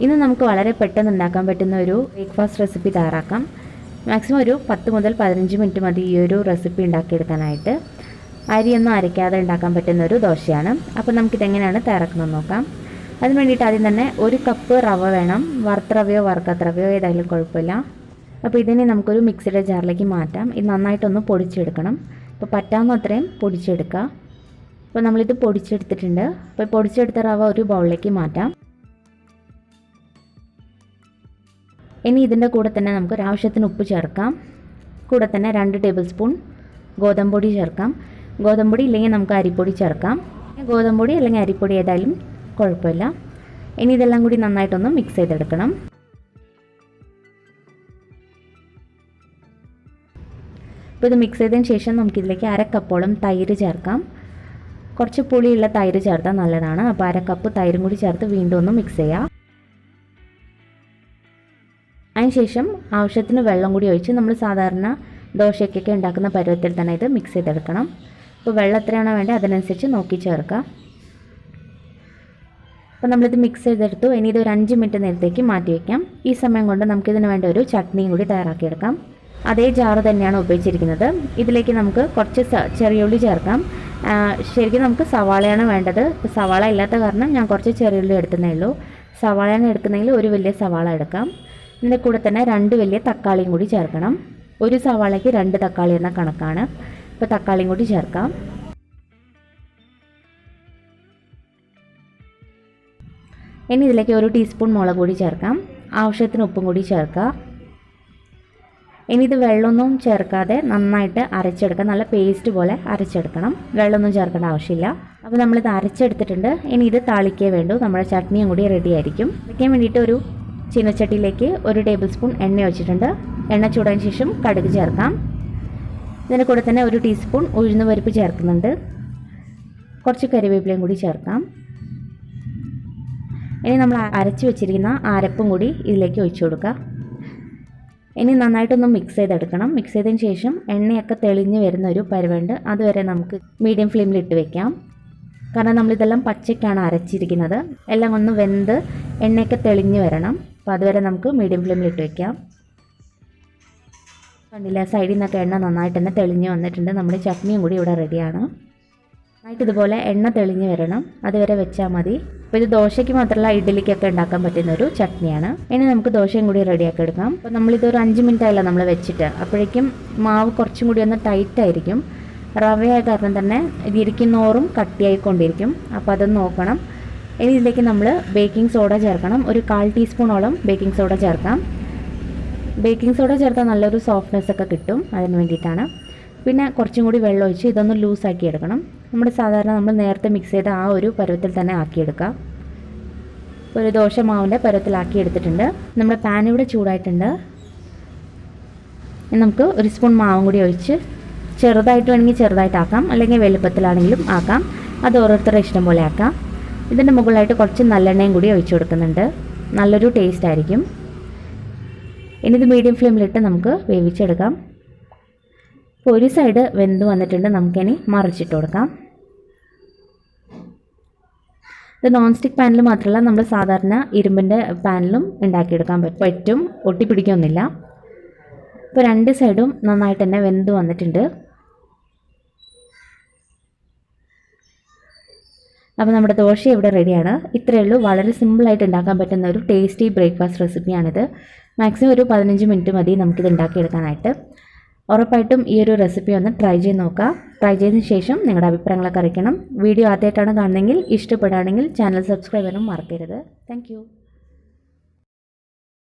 ഇന്ന് നമുക്ക് വളരെ പെട്ടെന്ന് ഉണ്ടാക്കാൻ പറ്റുന്ന ഒരു ബ്രേക്ക്ഫാസ്റ്റ് റെസിപ്പി തയ്യാറാക്കാം. മാക്സിമം ഒരു 10 മുതൽ 15 മിനിറ്റ് മതി ഈ ഒരു റെസിപ്പി ഉണ്ടാക്കിയെടുക്കാനായിട്ട്. അരിയൊന്നും അരയ്ക്കാതെ ഉണ്ടാക്കാൻ പറ്റുന്ന ഒരു ദോശയാണ്. അപ്പോൾ നമുക്കിതെങ്ങനെയാണ് തയ്യാറാക്കുന്നത് നോക്കാം. അതിന് വേണ്ടിയിട്ട് ആദ്യം തന്നെ 1 കപ്പ് റവ വേണം. വറുത്ത റവയോ വറുക്കാത്ത റവയോ ഏതായാലും കുഴപ്പമില്ല. അപ്പോൾ ഇതിനെ നമുക്കൊരു മിക്സിയുടെ ജാറിലേക്ക് മാറ്റാം. ഇത് നന്നായിട്ടൊന്ന് പൊടിച്ചെടുക്കണം. അപ്പോൾ പറ്റാവുന്ന അത്രയും പൊടിച്ചെടുക്കുക. അപ്പോൾ നമ്മളിത് പൊടിച്ചെടുത്തിട്ടുണ്ട്. അപ്പോൾ പൊടിച്ചെടുത്ത റവ ഒരു ബൗളിലേക്ക് മാറ്റാം. ഇനി ഇതിൻ്റെ കൂടെ തന്നെ നമുക്ക് ആവശ്യത്തിന് ഉപ്പ് ചേർക്കാം. കൂടെ തന്നെ 2 ടേബിൾ സ്പൂൺ ഗോതമ്പൊടി ചേർക്കാം. ഗോതമ്പൊടി ഇല്ലെങ്കിൽ നമുക്ക് അരിപ്പൊടി ചേർക്കാം. ഗോതമ്പൊടി അല്ലെങ്കിൽ അരിപ്പൊടി ഏതായാലും കുഴപ്പമില്ല. ഇനി ഇതെല്ലാം കൂടി നന്നായിട്ടൊന്ന് മിക്സ് ചെയ്തെടുക്കണം. അപ്പോൾ ഇത് മിക്സ് ചെയ്തതിന് ശേഷം നമുക്കിതിലേക്ക് 1/2 കപ്പോളം തൈര് ചേർക്കാം. കുറച്ച് പുളിയുള്ള തൈര് ചേർത്താൽ നല്ലതാണ്. അപ്പോൾ 1/2 കപ്പ് തൈരും കൂടി ചേർത്ത് വീണ്ടും ഒന്ന് മിക്സ് ചെയ്യാം. അതിനുശേഷം ആവശ്യത്തിന് വെള്ളം കൂടി ഒഴിച്ച് നമ്മൾ സാധാരണ ദോശയ്ക്കൊക്കെ ഉണ്ടാക്കുന്ന പരുവത്തിൽ തന്നെ ഇത് മിക്സ് ചെയ്തെടുക്കണം. അപ്പോൾ വെള്ളം എത്രയാണോ വേണ്ടത് അതിനനുസരിച്ച് നോക്കി ചേർക്കുക. അപ്പോൾ നമ്മളിത് മിക്സ് ചെയ്തെടുത്തു. ഇനി ഇത് ഒരു 5 മിനിറ്റ് നേരത്തേക്ക് മാറ്റി വയ്ക്കാം. ഈ സമയം കൊണ്ട് നമുക്കിതിന് വേണ്ട ഒരു ചട്നിയും കൂടി തയ്യാറാക്കിയെടുക്കാം. അതേ ജാറ് തന്നെയാണ് ഉപയോഗിച്ചിരിക്കുന്നത്. ഇതിലേക്ക് നമുക്ക് കുറച്ച് ചെറിയുള്ളി ചേർക്കാം. ശരിക്കും നമുക്ക് സവാളയാണ് വേണ്ടത്. ഇപ്പോൾ സവാള ഇല്ലാത്ത കാരണം ഞാൻ കുറച്ച് ചെറിയുള്ളി എടുക്കുന്നേ ഉള്ളൂ. സവാളയാണ് എടുക്കുന്നതെങ്കിൽ ഒരു വലിയ സവാള എടുക്കാം. ഇതിൻ്റെ കൂടെ തന്നെ 2 വലിയ തക്കാളിയും കൂടി ചേർക്കണം. ഒരു സവാളയ്ക്ക് 2 തക്കാളി എന്ന കണക്കാണ്. ഇപ്പോൾ തക്കാളിയും കൂടി ചേർക്കാം. ഇനി ഇതിലേക്ക് 1 ടീസ്പൂൺ മുളക് പൊടി ചേർക്കാം. ആവശ്യത്തിന് ഉപ്പും കൂടി ചേർക്കുക. ഇനി ഇത് വെള്ളമൊന്നും ചേർക്കാതെ നന്നായിട്ട് അരച്ചെടുക്കാം. നല്ല പേസ്റ്റ് പോലെ അരച്ചെടുക്കണം. വെള്ളമൊന്നും ചേർക്കേണ്ട ആവശ്യമില്ല. അപ്പോൾ നമ്മളിത് അരച്ചെടുത്തിട്ടുണ്ട്. ഇനി ഇത് താളിക്കേ വേണ്ടൂ. നമ്മുടെ ചട്നിയും കൂടി റെഡി ആയിരിക്കും. വയ്ക്കാൻ വേണ്ടിയിട്ട് ഒരു ചീനച്ചട്ടിയിലേക്ക് 1 ടേബിൾ സ്പൂൺ എണ്ണ ഒഴിച്ചിട്ടുണ്ട്. എണ്ണ ചൂടായതിനു ശേഷം കടുക് ചേർക്കാം. ഇതിൻ്റെ കൂടെ തന്നെ 1 ടീസ്പൂൺ ഉഴുന്ന് പരിപ്പ് ചേർക്കുന്നുണ്ട്. കുറച്ച് കറിവേപ്പിലയും കൂടി ചേർക്കാം. ഇനി നമ്മൾ അരച്ച് വെച്ചിരിക്കുന്ന അരപ്പും കൂടി ഇതിലേക്ക് ഒഴിച്ചു കൊടുക്കുക. ഇനി നന്നായിട്ടൊന്ന് മിക്സ് ചെയ്തെടുക്കണം. മിക്സ് ചെയ്തതിന് ശേഷം എണ്ണയൊക്കെ തെളിഞ്ഞ് വരുന്ന ഒരു പരുവുണ്ട്. അതുവരെ നമുക്ക് മീഡിയം ഫ്ലെയിമിൽ ഇട്ട് വെക്കാം. കാരണം നമ്മളിതെല്ലാം പച്ചയ്ക്കാണ് അരച്ചിരിക്കുന്നത്. എല്ലാം ഒന്ന് വെന്ത് എണ്ണയൊക്കെ തെളിഞ്ഞ് വരണം. അപ്പോൾ അതുവരെ നമുക്ക് മീഡിയം ഫ്ലെയിമിൽ ഇട്ട് വയ്ക്കാം. കണ്ടില്ല, സൈഡിൽ നിന്നൊക്കെ എണ്ണ നന്നായിട്ട് തന്നെ തെളിഞ്ഞ് വന്നിട്ടുണ്ട്. നമ്മുടെ ചട്നിയും കൂടി ഇവിടെ റെഡിയാണ്. നന്നായിട്ട് ഇതുപോലെ എണ്ണ തെളിഞ്ഞ് വരണം. അതുവരെ വെച്ചാൽ മതി. അപ്പോൾ ഇത് ദോശയ്ക്ക് മാത്രമല്ല ഇഡ്ഡലിക്കൊക്കെ ഉണ്ടാക്കാൻ പറ്റുന്ന ഒരു ചട്നിയാണ്. ഇനി നമുക്ക് ദോശയും കൂടി റെഡിയാക്കി എടുക്കാം. അപ്പോൾ നമ്മളിതൊരു 5 മിനിറ്റ് ആയല്ലോ നമ്മൾ വെച്ചിട്ട്. അപ്പോഴേക്കും മാവ് കുറച്ചും കൂടി ഒന്ന് ടൈറ്റ് ആയിരിക്കും. റവയായ കാരണം തന്നെ ഇതിരിക്കുന്നോറും കട്ടിയായിക്കൊണ്ടിരിക്കും. അപ്പോൾ അതൊന്ന് നോക്കണം. ഇനി ഇതിലേക്ക് നമ്മൾ ബേക്കിംഗ് സോഡ ചേർക്കണം. ഒരു 1/4 ടീസ്പൂണോളം ബേക്കിംഗ് സോഡ ചേർക്കാം. ബേക്കിംഗ് സോഡ ചേർത്താൽ നല്ലൊരു സോഫ്റ്റ്നെസ് ഒക്കെ കിട്ടും. അതിന് വേണ്ടിയിട്ടാണ്. പിന്നെ കുറച്ചും കൂടി വെള്ളം ഒഴിച്ച് ഇതൊന്ന് ലൂസാക്കി എടുക്കണം. നമ്മൾ നേരത്തെ മിക്സ് ചെയ്ത ആ ഒരു പരുവത്തിൽ തന്നെ ആക്കിയെടുക്കാം. ഒരു ദോശ മാവിൻ്റെ പരുവത്തിലാക്കി എടുത്തിട്ടുണ്ട്. നമ്മുടെ പാൻ ഇവിടെ ചൂടായിട്ടുണ്ട്. നമുക്ക് 1 സ്പൂൺ മാവും കൂടി ഒഴിച്ച് ചെറുതായിട്ട് വേണമെങ്കിൽ ചെറുതായിട്ടാക്കാം, അല്ലെങ്കിൽ വലുപ്പത്തിലാണെങ്കിലും ആക്കാം. അത് ഓരോരുത്തരുടെ ഇഷ്ടം പോലെ ആക്കാം. ഇതിൻ്റെ മുകളിലായിട്ട് കുറച്ച് നല്ലെണ്ണയും കൂടി ഒഴിച്ചു കൊടുക്കുന്നുണ്ട്. നല്ലൊരു ടേസ്റ്റ് ആയിരിക്കും. ഇനി ഇത് മീഡിയം ഫ്ലെയിമിലിട്ട് നമുക്ക് വേവിച്ചെടുക്കാം. ഇപ്പോൾ ഒരു സൈഡ് വെന്ത് വന്നിട്ടുണ്ട്. നമുക്കിനി മറിച്ചിട്ട് കൊടുക്കാം. ഇത് നോൺ സ്റ്റിക്ക് പാനിൽ മാത്രമല്ല, നമ്മൾ സാധാരണ ഇരുമ്പിൻ്റെ പാനിലും ഉണ്ടാക്കിയെടുക്കാൻ പറ്റും. ഒട്ടിപ്പിടിക്കൊന്നുമില്ല. ഇപ്പോൾ 2 സൈഡും നന്നായിട്ട് തന്നെ വെന്ത് വന്നിട്ടുണ്ട്. അപ്പോൾ നമ്മുടെ ദോശ ഇവിടെ റെഡിയാണ്. ഇത്രയേ ഉള്ളൂ. വളരെ സിമ്പിളായിട്ട് ഉണ്ടാക്കാൻ പറ്റുന്ന ഒരു ടേസ്റ്റി ബ്രേക്ക്ഫാസ്റ്റ് റെസിപ്പിയാണിത്. മാക്സിമം ഒരു 15 മിനിറ്റ് മതി നമുക്കിത് ഉണ്ടാക്കിയെടുക്കാനായിട്ട്. ഉറപ്പായിട്ടും ഈ ഒരു റെസിപ്പി ഒന്ന് ട്രൈ ചെയ്ത് നോക്കുക. ട്രൈ ചെയ്തതിന് ശേഷം നിങ്ങളുടെ അഭിപ്രായങ്ങളൊക്കെ അറിയിക്കണം. വീഡിയോ ആദ്യമായിട്ടാണ് കാണുന്നതെങ്കിൽ ഇഷ്ടപ്പെടുകയാണെങ്കിൽ ചാനൽ സബ്സ്ക്രൈബ് ചെയ്യാനും മറക്കരുത്. താങ്ക്